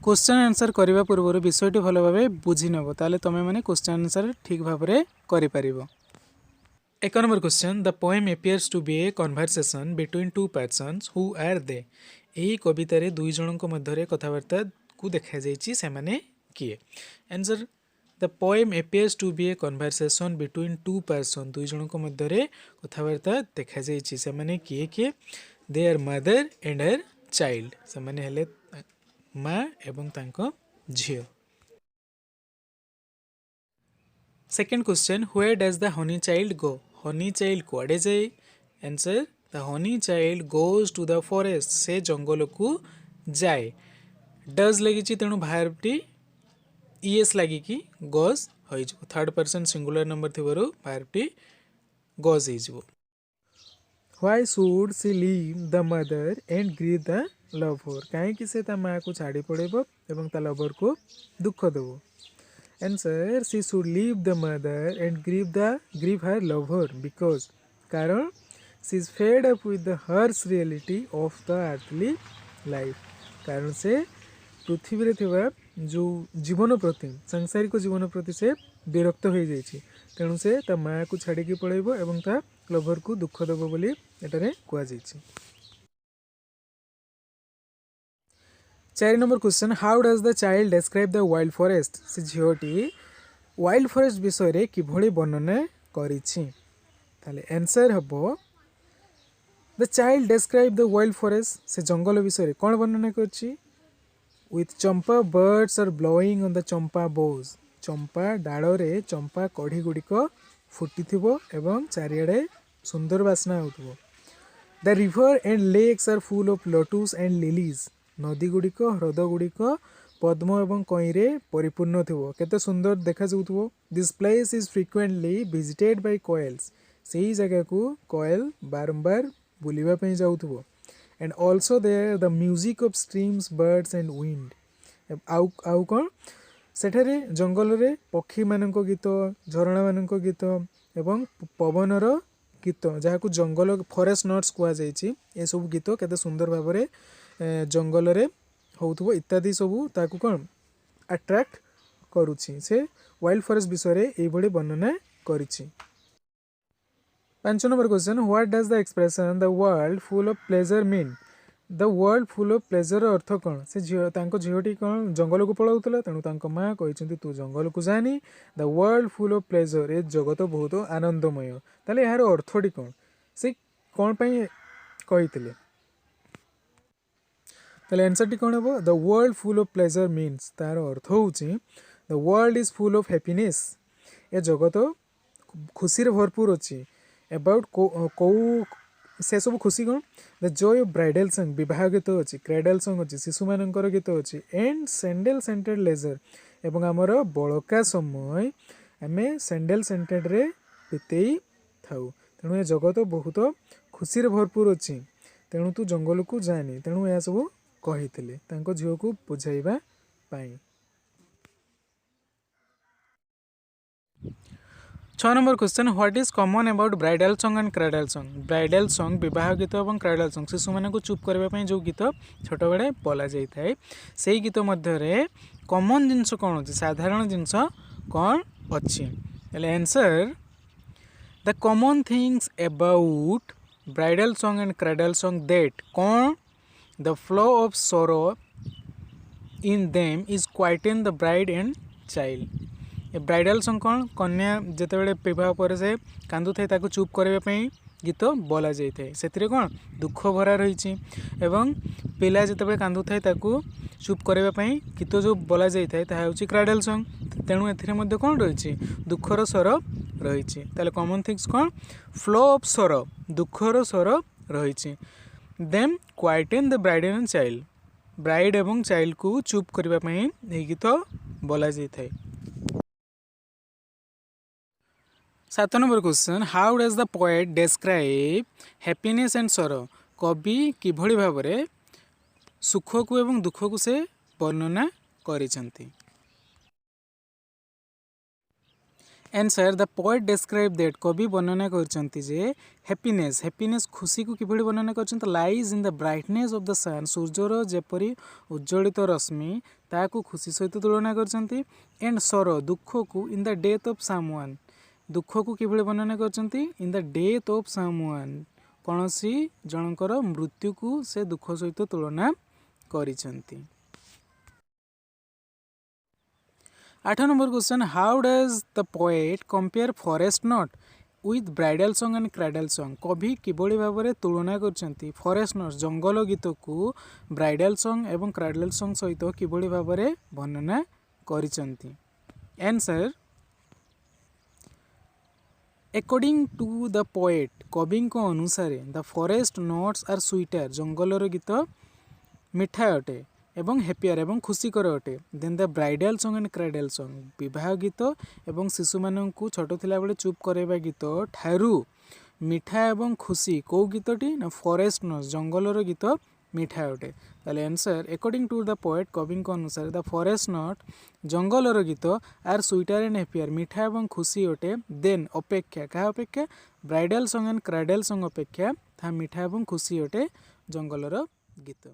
Question answer करने पूर्व विषयटी भल भाव बुझी नब ताले तुम मैंने क्वेश्चन आंसर ठीक भाव में कर। एक number question the poem appears to be a conversation between two persons who are they. यही कवितार दुई जन मध्य कथबार्ता को देखा से माने किए। Answer the poem appears to be a conversation between two person दुई जन मध्य कथबार्ता देखा से माने किए किए they are mother and her child से माने हेले माँ एवं तांको झियो। Second question where does the honey child go. Honey child कुआडे जाए। Answer the honey child goes to the forest से जंगल को जाए। डज लगी तेणु भार्बटी ईएस लगिकी गोज हो थर्ड पर्सन सिंगुलर नंबर थी भार्बटी गोज हो। Why should she leave the mother and grieve the lover. कहीं से माँ को छाड़ी पड़ेब एवं ता लवर को दुख देव। Answer she should leave the mother and grieve her lover because कारण she is fed up with the harsh reality of the earthly life. कारण से पृथ्वी रे थिबा जो जीवन प्रति सांसारिक जीवन प्रति से विरक्त हो जाइए तेणु से ता माँ को छाड़ी पड़ेब एवं ता लवर को दुख देव बोली एटारे कुआ जाइए। 4 number question how does the child describe the wild forest. से झीटी वाइल्ड फॉरेस्ट विषय किभली वर्णना करिछि। ताले आंसर हबो the child describe the wild forest. से जंगल विषय कौन वर्णना करछि with champa birds are blowing on the champa boughs. चंपा डाଳରେ चंपा कढ़ी गुड़िक फुटी एवं चारिआडे सुंदर बास्ना होउथबो। The river and lakes are full of lotus and lilies. नदी गुड़िक ह्रद गुड़िक पद्म एवं कईरे परिपूर्ण थो केते सुंदर देखा जाउथबो। This place is frequently visited by koels. सही जगह को कोएल बारंबार बुलिबा पई जाउथबो। And also there the music of streams birds and wind. आउ कौन सेठारे जंगल रे पक्षी मानक गीत झरणा मानक गीत एवं पवनर गीत जहाँ को जंगल फॉरेस्ट नट्स कुआ जाइछि ए सब गीत केते सुंदर भाव में जंगल रे होउथबो इत्यादि सबू ताकू कौन अट्रैक्ट करुछि। से वाइल्ड फॉरेस्ट विषय ये भली वर्णना करिछि। 5 number question what does the expression the world full of pleasure mean. The world full of pleasure अर्थ कौन। से झीटी कौन जंगल को पलाउला तेणु माँ कहते तू जंगल को जानी the world full of pleasure ए जगत बहुत आनंदमय। ताले यार अर्थटी कौन से कौन पाई कही ताले आंसर टी कौन हम the world full of pleasure means तार अर्थ होउछि the world is full of happiness. ए जगत खुशी रे भरपूर अच्छी अबाउट कौ से सब खुशी कौन the Joy of bridal song विवाह गीत अच्छी क्रेडल सॉन्ग अच्छी शिशु मानकर गीत अच्छी एंड सैंडल सेंटेड लेजर एवं आमर बड़का समय आम सैंडल सेंटेड रे बितेई थाउ। तेणु ए जगत बहुत खुशी रे भरपूर अच्छी तेणु तू जंगल को जानी तेणु यह सब कही झील को बुझाइबा पाई। 6 number question what is common about bridal song and cradle song. Bridal song विवाह गीत और क्रेडल सॉन्ग शिशु मान को चुप करने जो गीत छोट बड़े बोला जाए से गीत मध्य कॉमन जिनस कौन अच्छी साधारण जिनस कौन अच्छी। Answer the common things about bridal song and cradle song that कौन the flow of sorrow in them is quieten the bride and child। A bridal song कौन कन्या जिते बड़े विवाह पर से कांदु थाए ताको चुप करने गीत बोला जाए से कौन दुख भरा रही एवं पिला जिते कांदु थाए ताको चुप करने गीत जो बोला जाए ताकि क्रेडल सॉन्ग तेणु ए कौन रही दुखर स्वर रही। कॉमन थिंग्स कौन फ्लो ऑफ स्वर दुखर स्वर रही। Them quieten the bride and child bride एवं चाइल्ड को चुप करने गीत बोला जाए। 7 number question how does the poet describe happiness and sorrow. कवि किभली भाव में सुख को एवं दुख को से वर्णना करिसेंती। Answer the poet describe that कवि वर्णना करचंती जे हैप्पीनेस खुशी को किभଳି वर्णना करचंत lies in the brightness of the sun सूर्यर जेपरी उज्जवलित रश्मि ताकू खुशी सहित तुलना करचंती एंड सरो दुख को in the death of someone दुख को किभଳି वर्णना करचंती in the death of someone कौनसी जनकर मृत्यु को से दुख सहित तुलना करिसंती। 8 number question how does the poet compare forest note with bridal song and cradle song कवि किभଳି भाବରେ तुलना करचंती फॉरेस्ट नोट जंगल गीत को ब्राइडल सॉन्ग एवं क्राइडल सॉन्ग सहित किभଳି भाବରେ वर्णना करिसंती। Answer according to the poet कवि अनुसार the forest notes are sweeter जंगलर गीत मिठा अटे एवं हैप्पियर एवं खुशीकर अटे than the bridal song and cradle song विवाह गीत एवं शिशु मानू छोट थिला बेले चुप करवा गीत ठारू मिठा एवं खुशी कौ गीतटी ना फॉरेस्ट नोट्स जंगलर गीत मिठा अटे ताले answer according to the poet कवि अनुसार द फॉरेस्ट नोट जंगलर गीत आर स्वीटर एंड हैप्पियर मिठा एवं खुशी अटे देन अपेक्षा क्या अपेक्षा bridal song and cradle song अपेक्षा था मिठा एवं खुशी अटे जंगलर गीत।